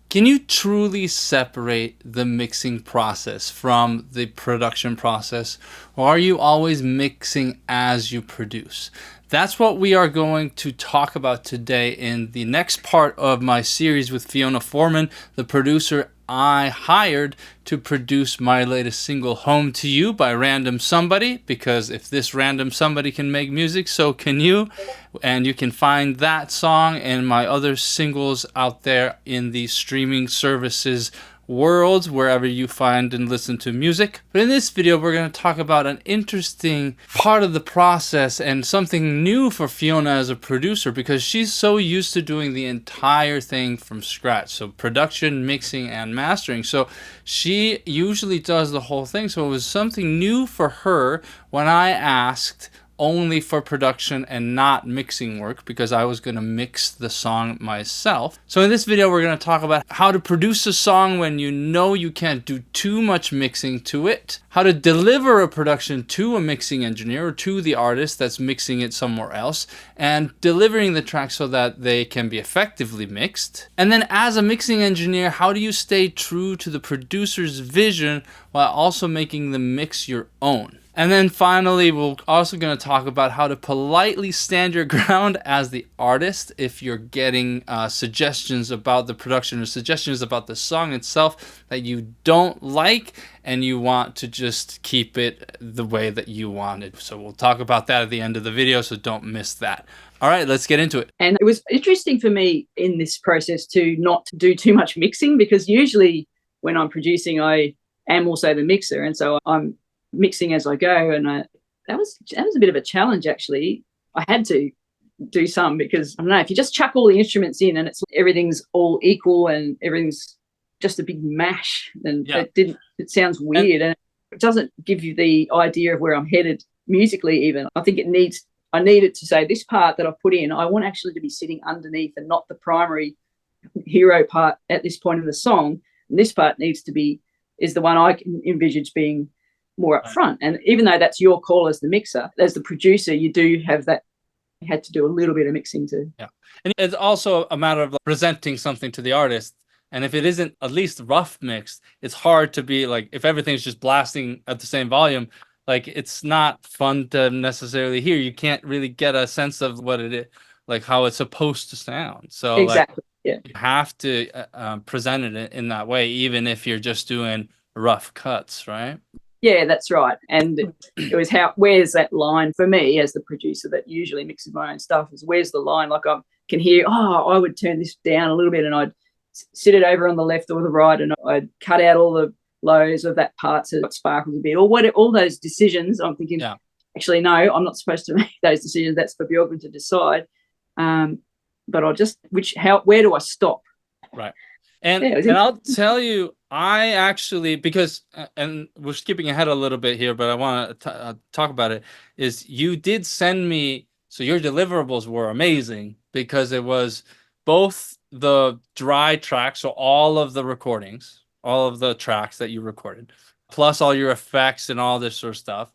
Can you truly separate the mixing process from the production process, or are you always mixing as you produce? That's what we are going to talk about today in the next part of my series with Fiona Foreman, the producer I hired to produce my latest single, Home to You by Random Somebody, because if this random somebody can make music, so can you. And you can find that song and my other singles out there in the streaming services world, wherever you find and listen to music. But in this video, we're going to talk about an interesting part of the process and something new for Fiona as a producer, because she's so used to doing the entire thing from scratch. So production, mixing, and mastering. So she usually does the whole thing. So it was something new for her when I asked only for production and not mixing work, because I was going to mix the song myself. So in this video, we're going to talk about how to produce a song when you know you can't do too much mixing to it, how to deliver a production to a mixing engineer or to the artist that's mixing it somewhere else, and delivering the track so that they can be effectively mixed. And then as a mixing engineer, how do you stay true to the producer's vision while also making the mix your own? And then finally, we're also going to talk about how to politely stand your ground as the artist if you're getting suggestions about the production or suggestions about the song itself that you don't like and you want to just keep it the way that you want it. So we'll talk about that at the end of the video, so don't miss that. All right, let's get into it. And it was interesting for me in this process to not do too much mixing, because usually when I'm producing, I am also the mixer. And so I'm mixing as I go, and that was a bit of a challenge, actually. I had to do some, because I don't know, if you just chuck all the instruments in and everything's all equal and everything's just a big mash, then it sounds weird, and it doesn't give you the idea of where I'm headed musically. Even I think I needed to say, this part that I've put in, I want actually to be sitting underneath and not the primary hero part at this point in the song. And this part is the one I can envisage being more up front. And even though that's your call as the mixer, as the producer, you do have that. You had to do a little bit of mixing too. Yeah. And it's also a matter of presenting something to the artist. And if it isn't at least rough mixed, it's hard to be like, if everything's just blasting at the same volume, like it's not fun to necessarily hear. You can't really get a sense of what it is, like how it's supposed to sound. So exactly, you have to present it in that way, even if you're just doing rough cuts, right? Yeah, that's right. And it was where's that line for me as the producer that usually mixes my own stuff, is where's the line? Like I can hear, I would turn this down a little bit and I'd sit it over on the left or the right, and I'd cut out all the lows of that part so it sparkles a bit, or all those decisions. I'm thinking, actually, no, I'm not supposed to make those decisions. That's for Bjorgman to decide. But I'll just, where do I stop? Right. And I'll tell you, I actually, because, and we're skipping ahead a little bit here, but I want to talk about it, is you did send me, so your deliverables were amazing, because it was both the dry tracks, so all of the recordings, all of the tracks that you recorded, plus all your effects and all this sort of stuff.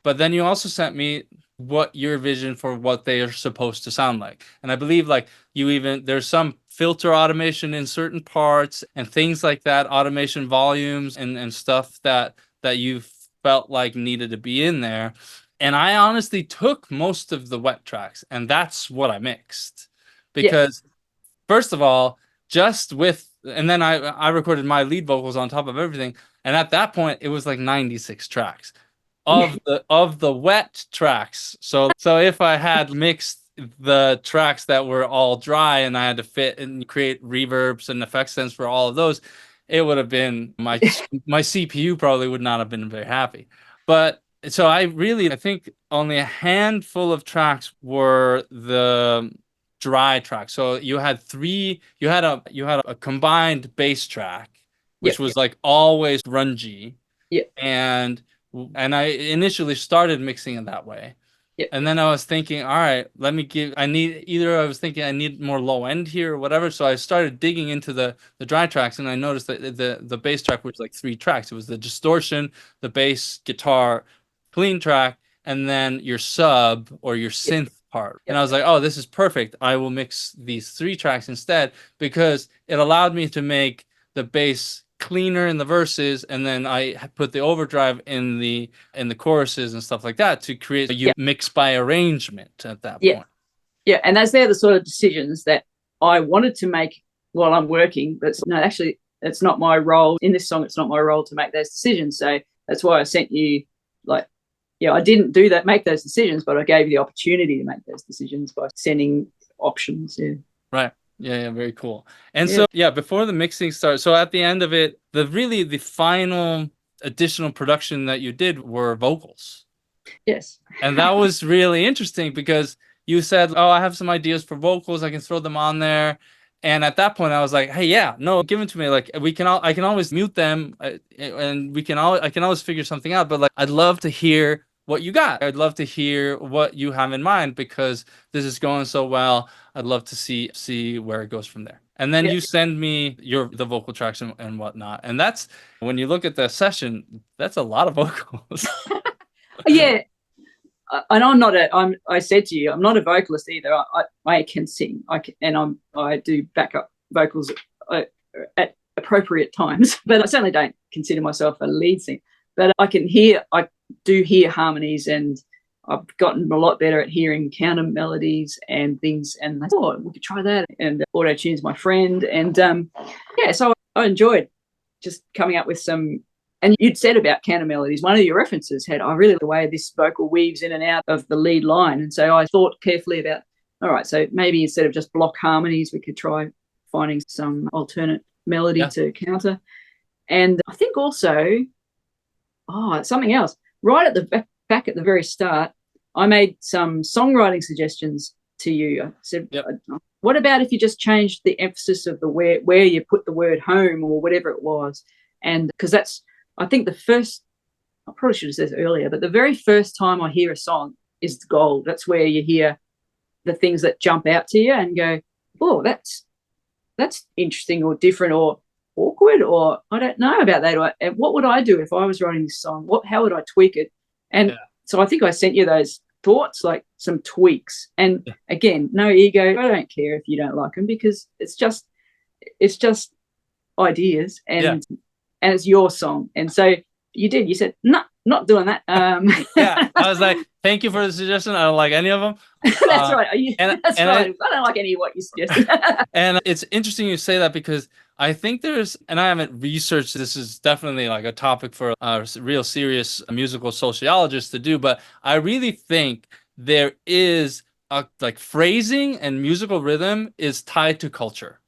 But then you also sent me what your vision for what they are supposed to sound like. And I believe like there's some filter automation in certain parts and things like that, automation volumes and stuff that you felt like needed to be in there. And I honestly took most of the wet tracks, and that's what I mixed. Because first of all, and then I recorded my lead vocals on top of everything. And at that point, it was like 96 tracks of the wet tracks. So if I had mixed the tracks that were all dry and I had to fit and create reverbs and effect sense for all of those, it would have been my CPU probably would not have been very happy. But so I think only a handful of tracks were the dry tracks. So you had a combined bass track, which was like always grungy. And I initially started mixing it that way. And then I was thinking, all right, I need more low end here or whatever. So I started digging into the dry tracks, and I noticed that the bass track was like 3 tracks. It was the distortion, the bass guitar clean track, and then your sub or your synth part. Yep. And I was like, oh, this is perfect. I will mix these 3 tracks instead, because it allowed me to make the bass cleaner in the verses, and then I put the overdrive in the choruses and stuff like that to create a mix by arrangement at that point. Yeah, and they're the sort of decisions that I wanted to make while I'm working. But no, actually, it's not my role in this song. It's not my role to make those decisions. So that's why I sent you, like, I didn't make those decisions, but I gave you the opportunity to make those decisions by sending options. Yeah. Right. Yeah, very cool. And so, before the mixing starts, so at the end of it, the final additional production that you did were vocals. Yes. And that was really interesting, because you said, oh, I have some ideas for vocals, I can throw them on there. And at that point I was like, hey, give them to me. Like, I can always mute them, and I can always figure something out. But like, I'd love to hear what you got. I'd love to hear what you have in mind, because this is going so well. I'd love to see where it goes from there. And then you send me the vocal tracks and whatnot. And that's, when you look at the session, that's a lot of vocals. Yeah. And I said to you, I'm not a vocalist either. I can sing. I do backup vocals at appropriate times, but I certainly don't consider myself a lead singer. But I do hear harmonies, and I've gotten a lot better at hearing counter melodies and things. And I thought, we could try that. And auto-tune's my friend. And so I enjoyed just coming up with some. And you'd said about counter melodies, one of your references had, I really like the way this vocal weaves in and out of the lead line. And so I thought carefully about, all right, so maybe instead of just block harmonies, we could try finding some alternate melody to counter. And I think also, something else. Right at the back at the very start, I made some songwriting suggestions to you. I said, what about if you just changed the emphasis of the where you put the word home, or whatever it was? And because that's, I think I probably should have said it earlier, but the very first time I hear a song is gold. That's where you hear the things that jump out to you and go, oh, that's interesting, or different, or awkward, or I don't know about that. And what would I do if I was writing this song? How would I tweak it? And so I think I sent you those thoughts, like some tweaks. And again, no ego. I don't care if you don't like them, because it's just ideas, and it's your song. And so you said, no, not doing that. I was like, thank you for the suggestion. I don't like any of them. That's right. That's right. I don't like any of what you suggested. And it's interesting you say that, because I think and I haven't researched, this is definitely like a topic for a real serious musical sociologist to do, but I really think there is like phrasing and musical rhythm is tied to culture.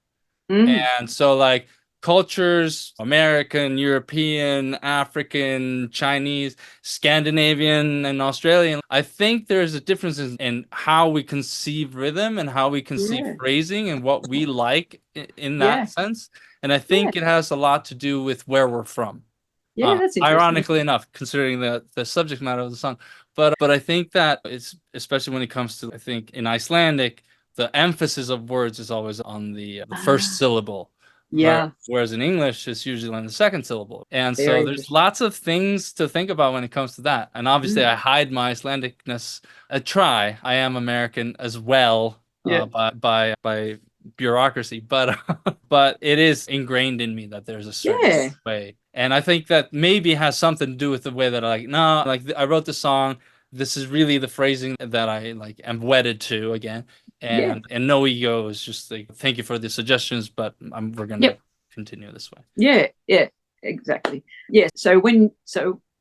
And so like, cultures, American, European, African, Chinese, Scandinavian, and Australian, I think there's a difference in how we conceive rhythm and how we conceive phrasing and what we like in that sense. And I think it has a lot to do with where we're from. Yeah, that's interesting. Ironically enough, considering the subject matter of the song. But I think that it's, especially when it comes to, I think in Icelandic, the emphasis of words is always on the first syllable. Yeah. Whereas in English, it's usually on the second syllable. And so there's lots of things to think about when it comes to that. And obviously, I hide my Icelandicness. I am American as well, by bureaucracy, but it is ingrained in me that there's a certain way. And I think that maybe has something to do with the way that I wrote the song. This is really the phrasing that I like am wedded to again. And no ego, is just like, thank you for the suggestions, but we're going to continue this way. Yeah, exactly. Yeah. So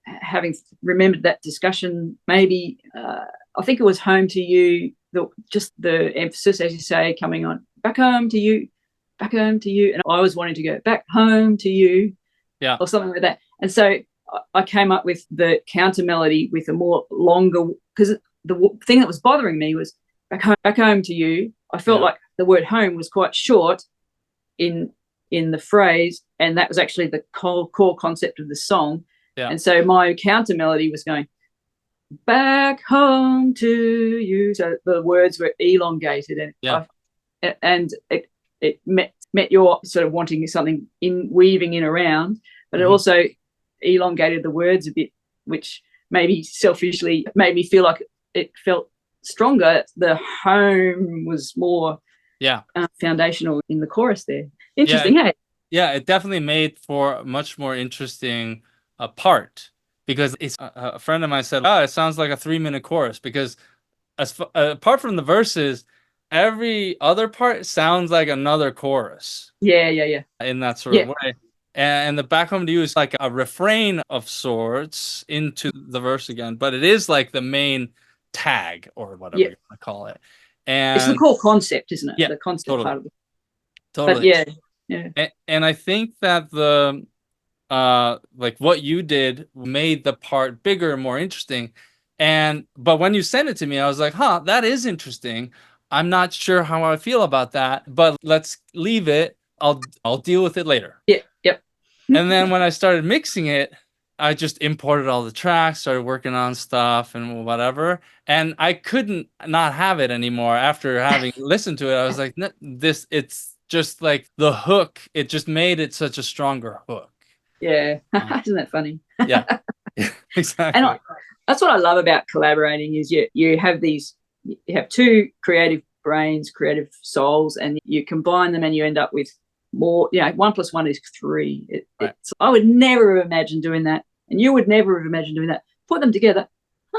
having remembered that discussion, maybe I think it was home to you, just the emphasis, as you say, coming on back home to you, and I was wanting to go back home to you, or something like that. And so I came up with the counter melody with a more longer, because the thing that was bothering me was back home to you. I felt like the word home was quite short in the phrase, and that was actually the core concept of the song. And so my counter melody was going back home to you, so the words were elongated, and it met your sort of wanting something weaving in around, but it also elongated the words a bit, which maybe selfishly made me feel like it felt stronger, the home was more Yeah. foundational in the chorus there. Yeah. Interesting, hey? Yeah, it definitely made for a much more interesting part, because it's a friend of mine said, "Oh, it sounds like a 3-minute chorus," because apart from the verses, every other part sounds like another chorus Yeah, yeah, yeah. in that sort of Yeah, way. And the back home to you is like a refrain of sorts into the verse again, but it is like the main tag or whatever yeah. you want to call it. It's the And core concept, isn't it? yeah, The concept totally, part of it. But totally. yeah, yeah. And I think that the like what you did made the part bigger and more interesting. But when you sent it to me, I was like, huh, that is interesting. I'm not sure how I feel about that, but let's leave it. I'll deal with it later. Yeah, yep. And then when I started mixing it, I just imported all the tracks, started working on stuff and whatever. And I couldn't not have it anymore after having listened to it. I was like, it's just like the hook. It just made it such a stronger hook. Yeah. Isn't that funny? Yeah, And exactly. that's what I love about collaborating is you have two creative brains, creative souls, and you combine them and you end up with more. 1 + 1 is 3. Right. I would never have imagined doing that, and you would never have imagined doing that. Put them together.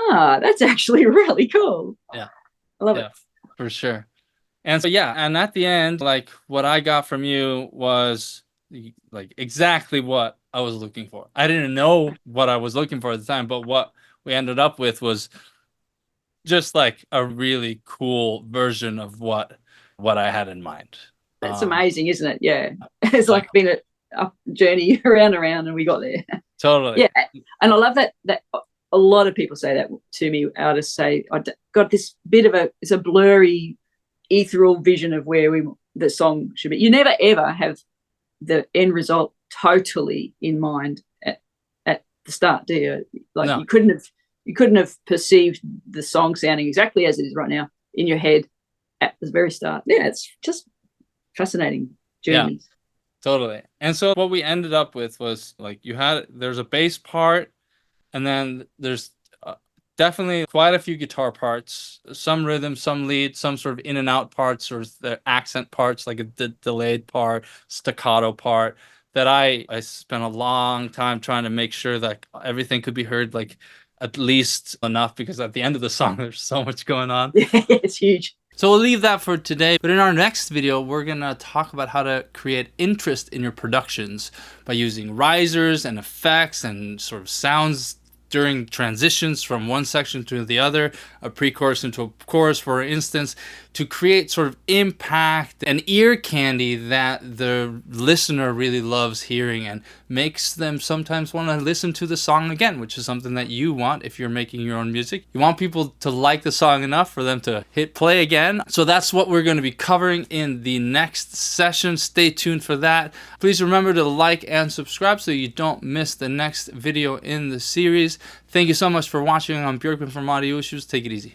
That's actually really cool. Yeah. I love Yeah, it. for sure. And so, yeah, and at the end, like what I got from you was like exactly what I was looking for. I didn't know what I was looking for at the time, but what we ended up with was just like a really cool version of what I had in mind. That's Um, amazing, isn't it? Yeah. It's yeah, like been a journey around, and we got there. totally. Yeah, and I love that a lot of people say that to me. Artists say, "I got this bit of it's a blurry, ethereal vision of where the song should be." You never ever have the end result totally in mind at the start, do you? Like No, you couldn't have perceived the song sounding exactly as it is right now in your head at the very start. Yeah, it's just fascinating yeah, journey. totally. And so what we ended up with was like there's a bass part. And then there's definitely quite a few guitar parts, some rhythm, some lead, some sort of in and out parts, or the accent parts, like a delayed part, staccato part, that I spent a long time trying to make sure that everything could be heard, like at least enough, because at the end of the song, there's so much going on. Yeah, it's huge. So we'll leave that for today. But in our next video, we're going to talk about how to create interest in your productions by using risers and effects and sort of sounds during transitions from one section to the other, a pre-chorus into a chorus, for instance, to create sort of impact and ear candy that the listener really loves hearing and makes them sometimes want to listen to the song again, which is something that you want if you're making your own music. You want people to like the song enough for them to hit play again. So that's what we're going to be covering in the next session. Stay tuned for that. Please remember to like and subscribe so you don't miss the next video in the series. Thank you so much for watching. I'm Björkman from Audio Issues. Take it easy.